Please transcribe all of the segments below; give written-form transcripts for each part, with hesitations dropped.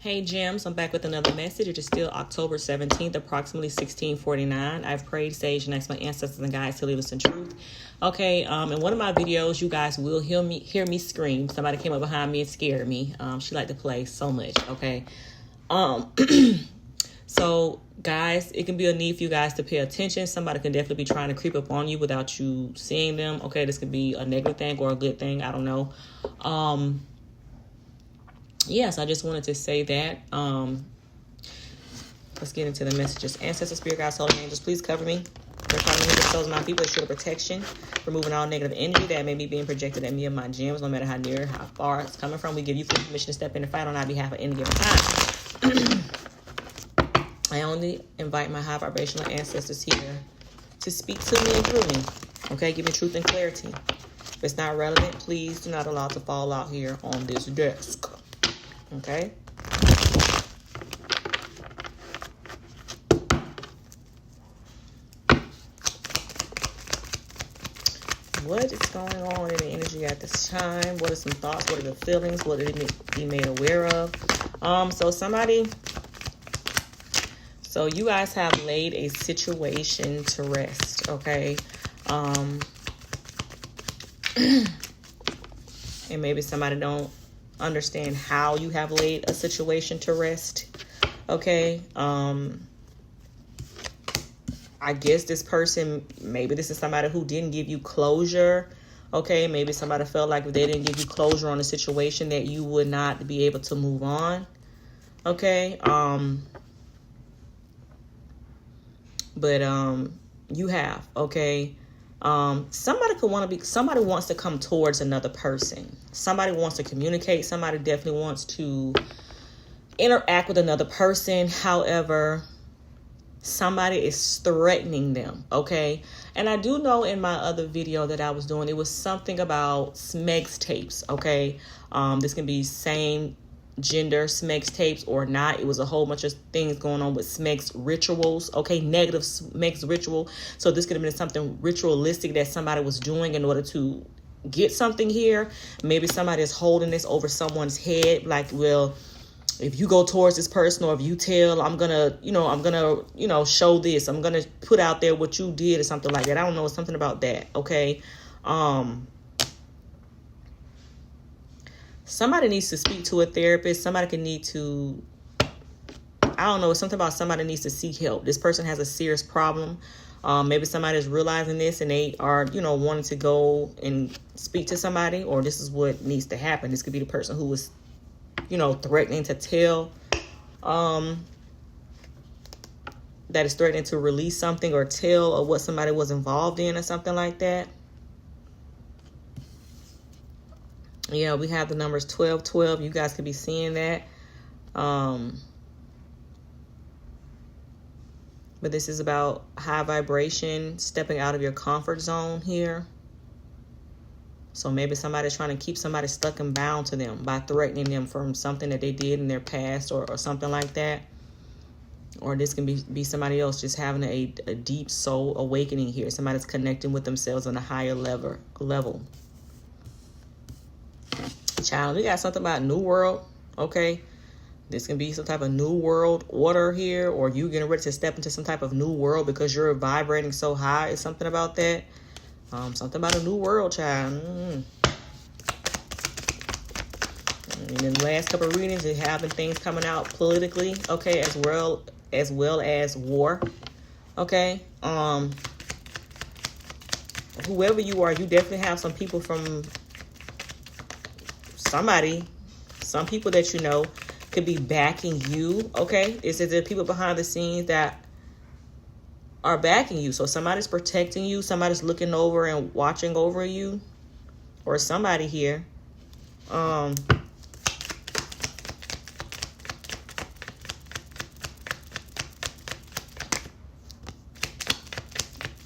Hey Gems, I'm back with another message. It is still October 17th, approximately 16:49. I've prayed, sage, and asked my ancestors and guides to lead us in truth. Okay, in one of my videos, you guys will hear me scream. Somebody came up behind me and scared me. She liked to play so much, okay? So, guys, it can be a need for you guys to pay attention. Somebody can definitely be trying to creep up on you without you seeing them, okay? This could be a negative thing or a good thing. I don't know. Yes, I just wanted to say that. Let's get into the messages. Ancestors, spirit guides, holy angels, please cover me. They're trying to make those my people, ensure protection, removing all negative energy that may be being projected at me and my gems, no matter how near, how far it's coming from. We give you full permission to step in and fight on our behalf at any given time. I only invite my high vibrational ancestors here to speak to me and through me. Okay, give me truth and clarity. If it's not relevant, please do not allow it to fall out here on this desk. Okay. What is going on in the energy at this time? What are some thoughts? What are the feelings? What did it be made aware of? So you guys have laid a situation to rest, okay? And maybe somebody don't understand how you have laid a situation to rest, okay? I guess this person, maybe this is somebody who didn't give you closure, okay? Maybe somebody felt like if they didn't give you closure on a situation that you would not be able to move on, okay? But you have, okay? Somebody wants to come towards another person. Somebody wants to communicate. Somebody definitely wants to interact with another person. However, somebody is threatening them, okay? And I do know in my other video that I was doing, it was something about SMEX tapes, okay? This can be same gender SMEX tapes or not. It was a whole bunch of things going on with SMEX rituals, okay? Negative SMEX ritual. So this could have been something ritualistic that somebody was doing in order to get something here. Maybe somebody is holding this over someone's head, like, well, if you go towards this person or if you tell, I'm gonna show this. I'm gonna put out there what you did or something like that. I don't know, something about that, okay? Somebody needs to speak to a therapist. Somebody can need to, I don't know, something about somebody needs to seek help. This person has a serious problem. Maybe somebody is realizing this and they are, wanting to go and speak to somebody, or this is what needs to happen. This could be the person who was, threatening to tell, that is threatening to release something or tell of what somebody was involved in or something like that. Yeah, we have the numbers 1212. You guys could be seeing that. But this is about high vibration, stepping out of your comfort zone here. So maybe somebody's trying to keep somebody stuck and bound to them by threatening them from something that they did in their past or something like that. Or this can be somebody else just having a deep soul awakening here. Somebody's connecting with themselves on a higher level. Child, we got something about new world, okay? This can be some type of new world order here, or you getting ready to step into some type of new world because you're vibrating so high. It's something about that. Something about a new world, child. And in the last couple of readings, there have been things coming out politically, okay, as well as war, okay? Whoever you are, you definitely have some people from some people that you know could be backing you, okay? Is there people behind the scenes that are backing you? So somebody's protecting you, somebody's looking over and watching over you, or somebody here.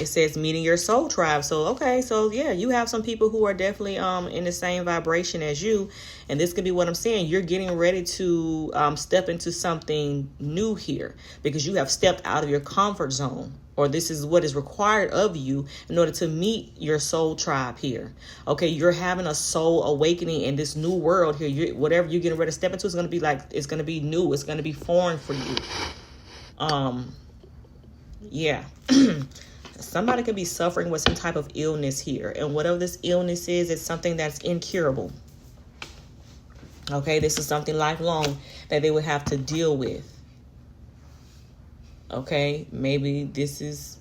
It says meeting your soul tribe. So, okay. So yeah, you have some people who are definitely, in the same vibration as you. And this could be what I'm saying. You're getting ready to, step into something new here because you have stepped out of your comfort zone. or this is what is required of you in order to meet your soul tribe here. Okay, you're having a soul awakening in this new world here. Whatever you're getting ready to step into is going to be like, it's going to be new. It's going to be foreign for you. Yeah. Somebody could be suffering with some type of illness here. And whatever this illness is, it's something that's incurable. Okay, this is something lifelong that they would have to deal with. Okay, maybe this is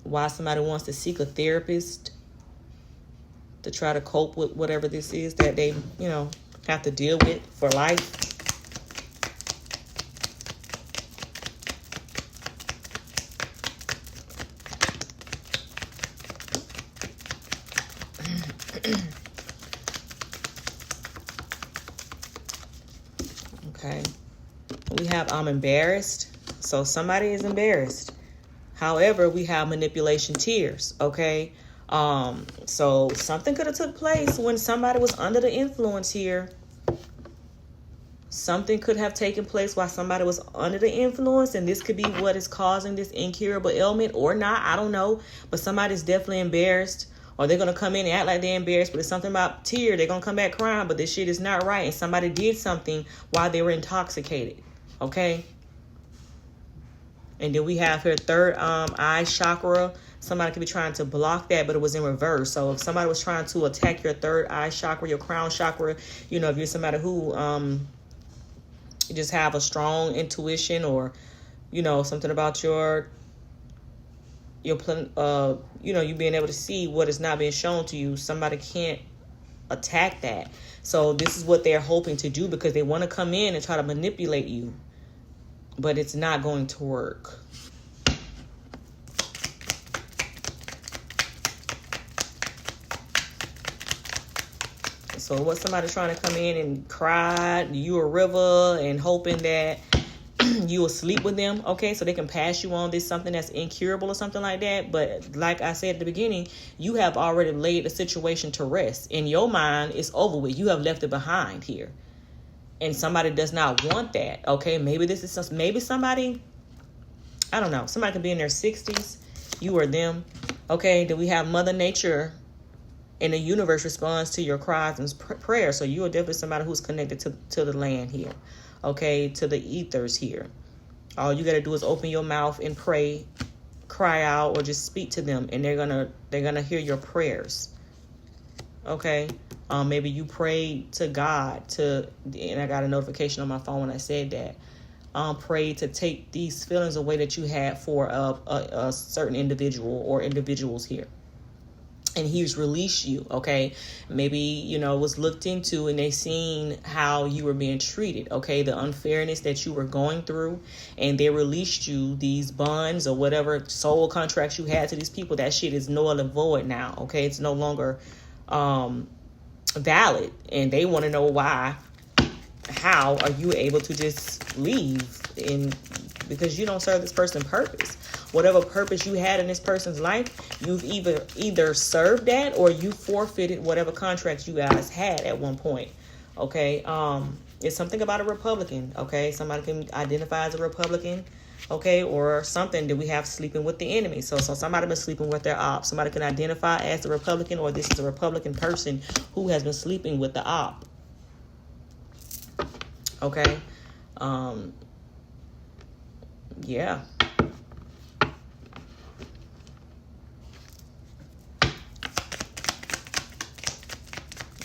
why somebody wants to seek a therapist to try to cope with whatever this is that they, have to deal with for life. Okay, we have I'm embarrassed. So somebody is embarrassed. However, we have manipulation tears. Okay, so something could have took place when somebody was under the influence here. Something could have taken place while somebody was under the influence, and this could be what is causing this incurable ailment or not. I don't know, but somebody's definitely embarrassed. Or they're going to come in and act like they're embarrassed, but it's something about tear. They're going to come back crying, but this shit is not right. And somebody did something while they were intoxicated. Okay? And then we have here third eye chakra. Somebody could be trying to block that, but it was in reverse. So if somebody was trying to attack your third eye chakra, your crown chakra, if you're somebody who you just have a strong intuition, or, something about your you being able to see what is not being shown to you, somebody can't attack that. So this is what they're hoping to do, because they want to come in and try to manipulate you, but it's not going to work. So what somebody trying to come in and cry you a river and hoping that you will sleep with them, okay, so they can pass you on this something that's incurable or something like that. But like I said at the beginning, you have already laid the situation to rest. In your mind, it's over with. You have left it behind here. And somebody does not want that, okay? Maybe this is maybe somebody, I don't know, somebody could be in their 60s, you or them, okay? Then we have Mother Nature, and the universe responds to your cries and prayers. So you are definitely somebody who's connected to the land here, okay, to the ethers here. All you got to do is open your mouth and pray, cry out, or just speak to them, and they're gonna hear your prayers. Okay, maybe you prayed to God and I got a notification on my phone when I said that. Pray to take these feelings away that you had for a certain individual or individuals here. And he's released you, okay? Maybe, it was looked into and they seen how you were being treated, okay? The unfairness that you were going through, and they released you these bonds or whatever soul contracts you had to these people. That shit is null and void now, okay? It's no longer valid, and they want to know why. How are you able to just leave because you don't serve this person purpose? Whatever purpose you had in this person's life, you've either served that or you forfeited whatever contracts you guys had at one point. Okay, it's something about a Republican. Okay, somebody can identify as a Republican. Okay, or something that we have sleeping with the enemy. So somebody been sleeping with their op. Somebody can identify as a Republican, or this is a Republican person who has been sleeping with the op. Okay, yeah.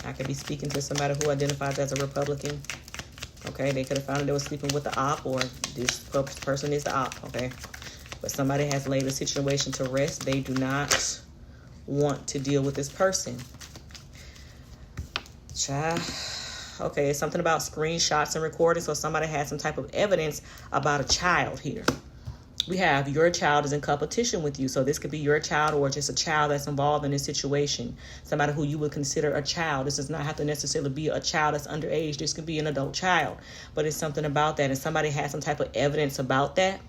I could be speaking to somebody who identifies as a Republican. Okay, they could have found they were sleeping with the op, or this person is the op, okay? But somebody has laid the situation to rest. They do not want to deal with this person. Okay, it's something about screenshots and recordings. So somebody had some type of evidence about a child here. We have your child is in competition with you. So this could be your child or just a child that's involved in this situation. Somebody who you would consider a child. This does not have to necessarily be a child that's underage. This could be an adult child. But it's something about that. And somebody has some type of evidence about that.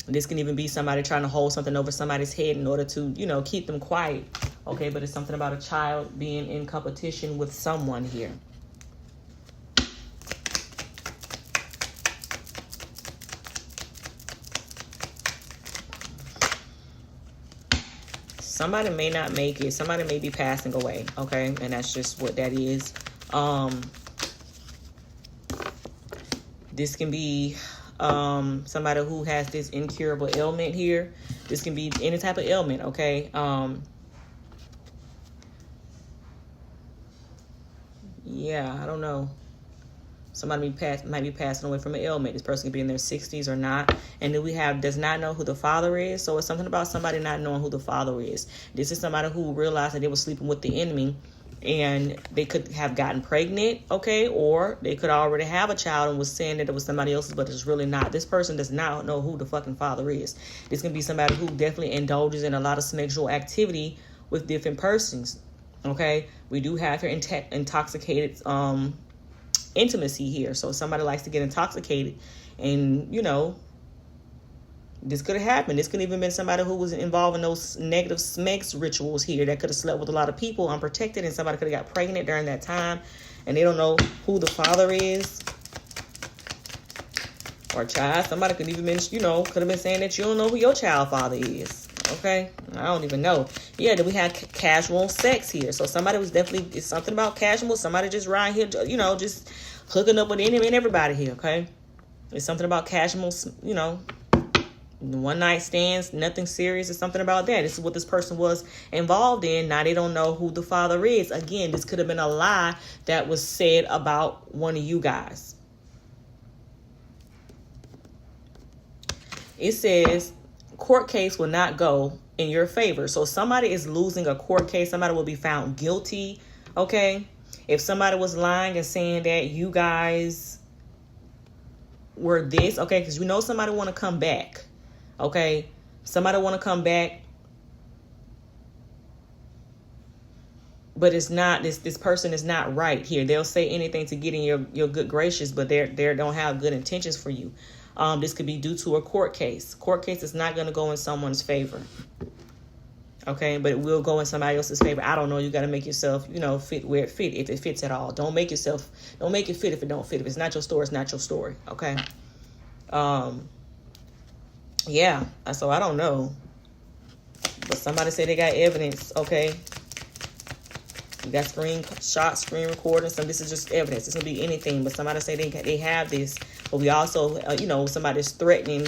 This can even be somebody trying to hold something over somebody's head in order to, keep them quiet. Okay, but it's something about a child being in competition with someone here. somebody may not make it. Somebody may be passing away, okay? And that's just what that is. This can be somebody who has this incurable ailment here. This can be any type of ailment, okay? Yeah, I don't know. Somebody might be passing away from an ailment. This person could be in their 60s or not. And then we have does not know who the father is. So it's something about somebody not knowing who the father is. This is somebody who realized that they were sleeping with the enemy, and they could have gotten pregnant, okay? Or they could already have a child and was saying that it was somebody else's, but it's really not. This person does not know who the fucking father is. This can be somebody who definitely indulges in a lot of sexual activity with different persons, okay? We do have here intoxicated intimacy here. So somebody likes to get intoxicated, and this could have happened. This could even been somebody who was involved in those negative sex rituals here that could have slept with a lot of people unprotected, and somebody could have got pregnant during that time, and they don't know who the father is. Or child, somebody could even been, could have been saying that you don't know who your child father is. Okay, I don't even know. Yeah, then we have casual sex here. So somebody was definitely, it's something about casual. Somebody just right here, just hooking up with any and everybody here. Okay, it's something about casual, one night stands, nothing serious. It's something about that. This is what this person was involved in. Now they don't know who the father is. Again, this could have been a lie that was said about one of you guys. It says court case will not go in your favor. So somebody is losing a court case. Somebody will be found guilty. Okay. If somebody was lying and saying that you guys were this, okay, because somebody want to come back. Okay. Somebody want to come back. But it's not, this person is not right here. They'll say anything to get in your good gracious, but they don't have good intentions for you. This could be due to a court case. Court case is not going to go in someone's favor. Okay, but it will go in somebody else's favor. I don't know. You got to make yourself, fit where it fit, if it fits at all. Don't make it fit if it don't fit. If it's not your story, it's not your story. Okay. Yeah. So I don't know. But somebody said they got evidence. Okay. You got screen recording. So this is just evidence. It's gonna be anything. But somebody say they have this. But we also, somebody's threatening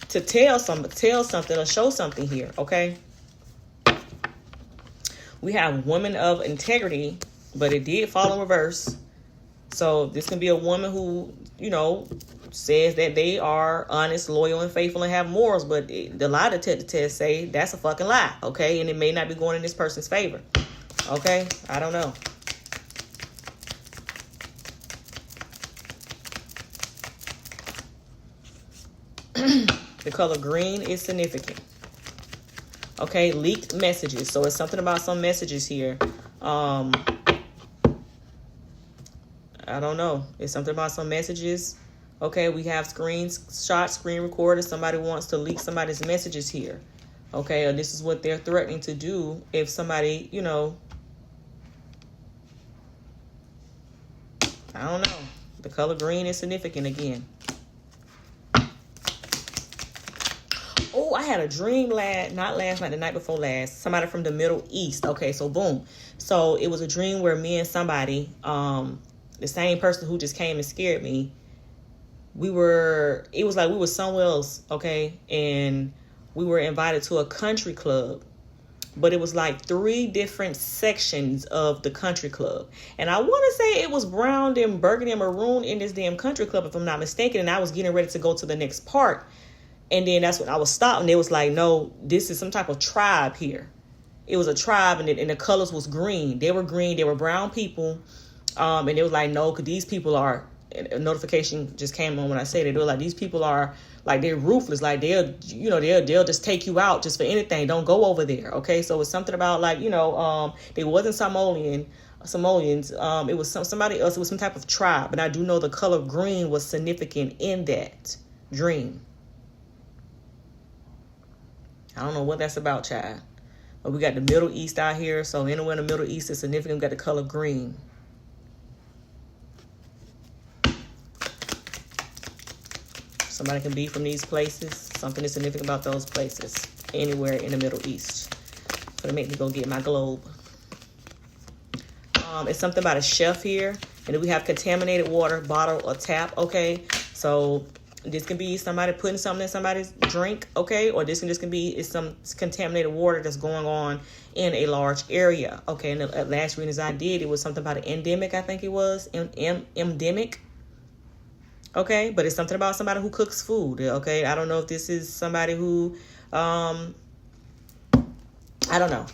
to tell something or show something here. Okay. We have woman of integrity, but it did fall in reverse. So this can be a woman who, says that they are honest, loyal, and faithful and have morals. But the lie detector say that's a fucking lie. Okay. And it may not be going in this person's favor. Okay, I don't know. The color green is significant. Okay, leaked messages. So it's something about some messages here. I don't know. It's something about some messages. Okay, we have screen recorder. Somebody wants to leak somebody's messages here. Okay, or this is what they're threatening to do if somebody, I don't know. The color green is significant again. Oh, I had a dream not last night, the night before last. Somebody from the Middle East. Okay, so boom. So it was a dream where me and somebody, the same person who just came and scared me, it was like we were somewhere else, okay? And we were invited to a country club. But it was like 3 different sections of the country club. And I want to say it was brown and burgundy and maroon in this damn country club, if I'm not mistaken. And I was getting ready to go to the next part. And then that's when I was stopped. And they was like, no, this is some type of tribe here. It was a tribe, and the colors was green. They were green. They were brown people. And they was like, no, because these people are, a notification just came on when I said it. They were like, these people are, like, they're ruthless. Like, they'll just take you out just for anything. Don't go over there. Okay. So it's something about, like, they wasn't Samoans. It was somebody else. It was some type of tribe. And I do know the color green was significant in that dream. I don't know what that's about, child. But we got the Middle East out here. So anywhere in the Middle East is significant. We got the color green. Somebody can be from these places. Something is significant about those places. Anywhere in the Middle East. Gonna make me go get my globe. It's something about a chef here. And then we have contaminated water, bottle or tap, okay? So this can be somebody putting something in somebody's drink, okay? Or this can just be some contaminated water that's going on in a large area, okay? And the last readings I did, it was something about an endemic, I think it was, endemic, okay? But it's something about somebody who cooks food, okay? I don't know if this is somebody who, I don't know.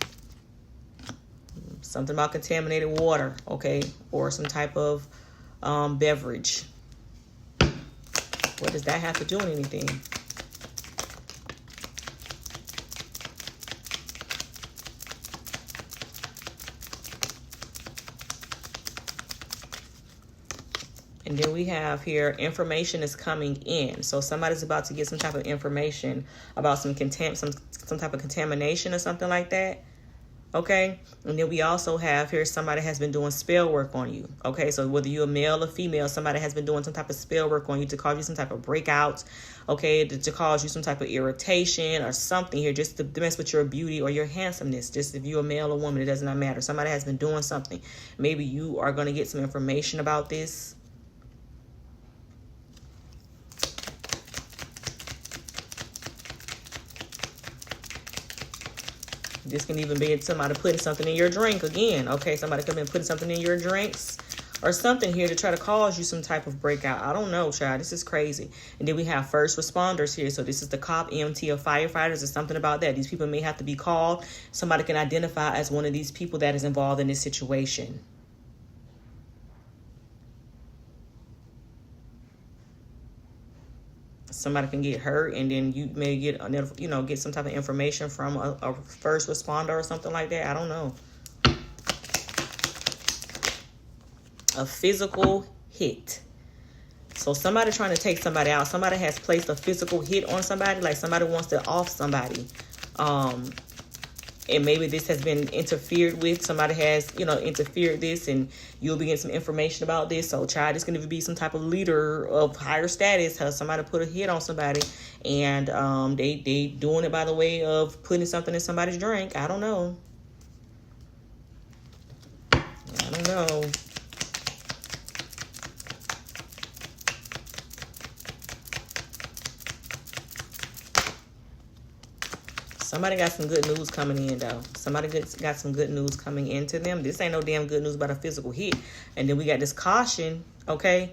Something about contaminated water, okay? Or some type of beverage. What does that have to do with anything? And then we have here, information is coming in. So somebody's about to get some type of information about some type of contamination or something like that. Okay, and then we also have here somebody has been doing spell work on you. Okay, so whether you're a male or female, somebody has been doing some type of spell work on you to cause you some type of breakouts. Okay, to cause you some type of irritation or something here, just to mess with your beauty or your handsomeness. Just if you're a male or woman, it does not matter. Somebody has been doing something. Maybe you are going to get some information about this. This can even be somebody putting something in your drink again. Okay, somebody could have been putting something in your drinks or something here to try to cause you some type of breakout. I don't know, child. This is crazy. And then we have first responders here. So this is the cop, EMT, or firefighters or something about that. These people may have to be called. Somebody can identify as one of these people that is involved in this situation. Somebody can get hurt, and then you may get, get some type of information from a first responder or something like that. I don't know. A physical hit. So somebody trying to take somebody out. Somebody has placed a physical hit on somebody, like somebody wants to off somebody. And maybe this has been interfered with. Somebody has, interfered this, and you'll be getting some information about this. So, child, it's going to be some type of leader of higher status. Somebody put a hit on somebody, and they doing it by the way of putting something in somebody's drink. I don't know. Somebody got some good news coming in, though. Somebody got some good news coming into them. This ain't no damn good news about a physical hit. And then we got this caution, okay?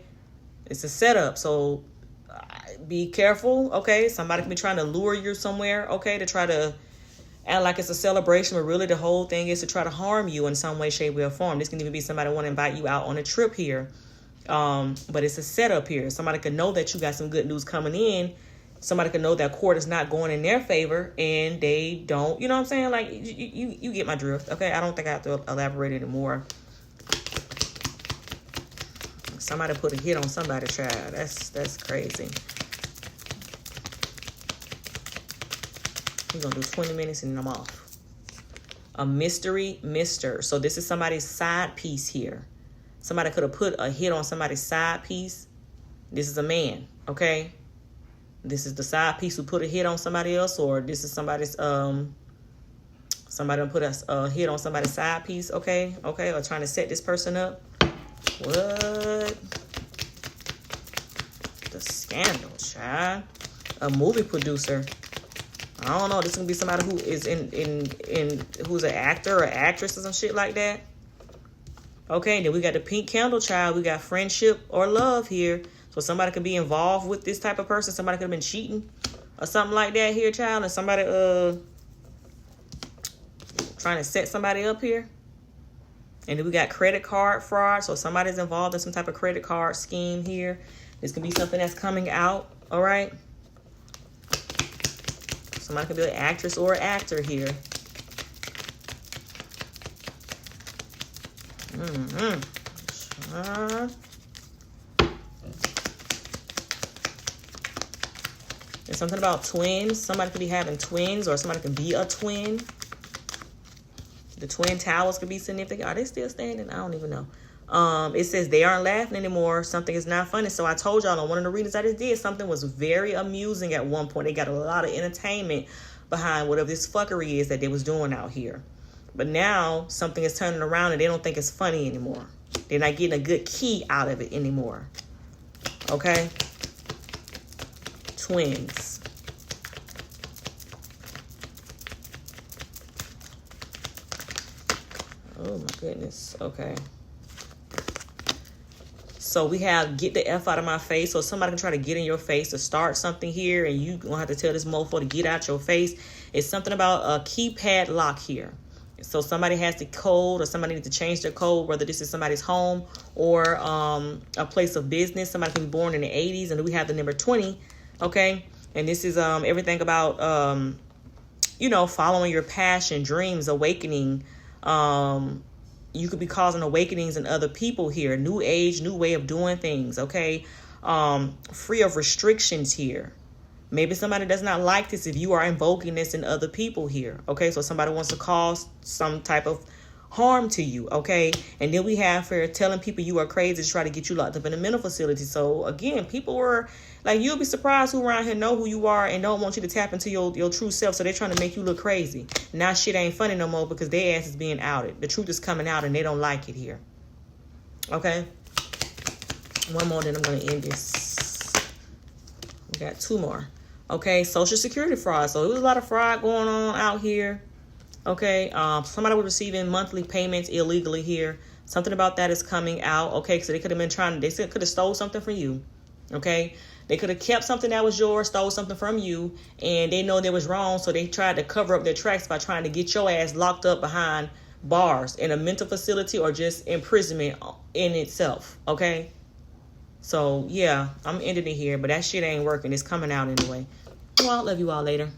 It's a setup, so be careful, okay? Somebody can be trying to lure you somewhere, okay, to try to act like it's a celebration, but really the whole thing is to try to harm you in some way, shape, or form. This can even be somebody want to invite you out on a trip here. But it's a setup here. Somebody could know that you got some good news coming in. Somebody could know that court is not going in their favor, and they don't, you know what I'm saying? Like, you get my drift, okay? I don't think I have to elaborate anymore. Somebody put a hit on somebody, child. That's crazy. We're going to do 20 minutes, and then I'm off. A mystery mister. So this is somebody's side piece here. Somebody could have put a hit on somebody's side piece. This is a man, okay? This is the side piece who put a hit on somebody else, or this is somebody's, somebody put a hit on somebody's side piece, okay, or trying to set this person up. What? The scandal, child. A movie producer. I don't know. This is gonna be somebody who is in who's an actor or actress or some shit like that. Okay, then we got the pink candle, child. We got friendship or love here. So somebody could be involved with this type of person. Somebody could have been cheating or something like that here, child. And somebody trying to set somebody up here. And then we got credit card fraud. So somebody's involved in some type of credit card scheme here. This could be something that's coming out, all right? Somebody could be an actress or an actor here. There's something about twins. Somebody could be having twins, or somebody could be a twin. The twin towers could be significant. Are they still standing? I don't even know. It says they aren't laughing anymore. Something is not funny. So I told y'all on one of the readings I just did, something was very amusing at one point. They got a lot of entertainment behind whatever this fuckery is that they was doing out here. But now something is turning around and they don't think it's funny anymore. They're not getting a good key out of it anymore. Okay? Twins. Oh my goodness. Okay. So we have get the F out of my face. So somebody can try to get in your face to start something here, and you gonna have to tell this mofo to get out your face. It's something about a keypad lock here. So somebody has the code, or somebody needs to change their code, whether this is somebody's home or a place of business. Somebody can be born in the 80s, and we have the number 20. Okay. And this is everything about following your passion, dreams, awakening. You could be causing awakenings in other people here. New age, new way of doing things, okay? Free of restrictions here. Maybe somebody does not like this if you are invoking this in other people here, okay? So somebody wants to cause some type of harm to you, okay? And then we have for telling people you are crazy to try to get you locked up in a mental facility. So again, people were like, you'll be surprised who around here know who you are and don't want you to tap into your true self. So they're trying to make you look crazy. Now shit ain't funny no more because their ass is being outed. The truth is coming out and they don't like it here. Okay? One more, then I'm going to end this. We got two more. Okay, Social Security fraud. So there was a lot of fraud going on out here. Okay, somebody was receiving monthly payments illegally here. Something about that is coming out. Okay, so they could have been they could have stole something from you. Okay, they could have kept something that was yours, stole something from you, and they know they was wrong, so they tried to cover up their tracks by trying to get your ass locked up behind bars in a mental facility or just imprisonment in itself. Okay, so yeah, I'm ending it here, but that shit ain't working. It's coming out anyway. Well, I love you all later.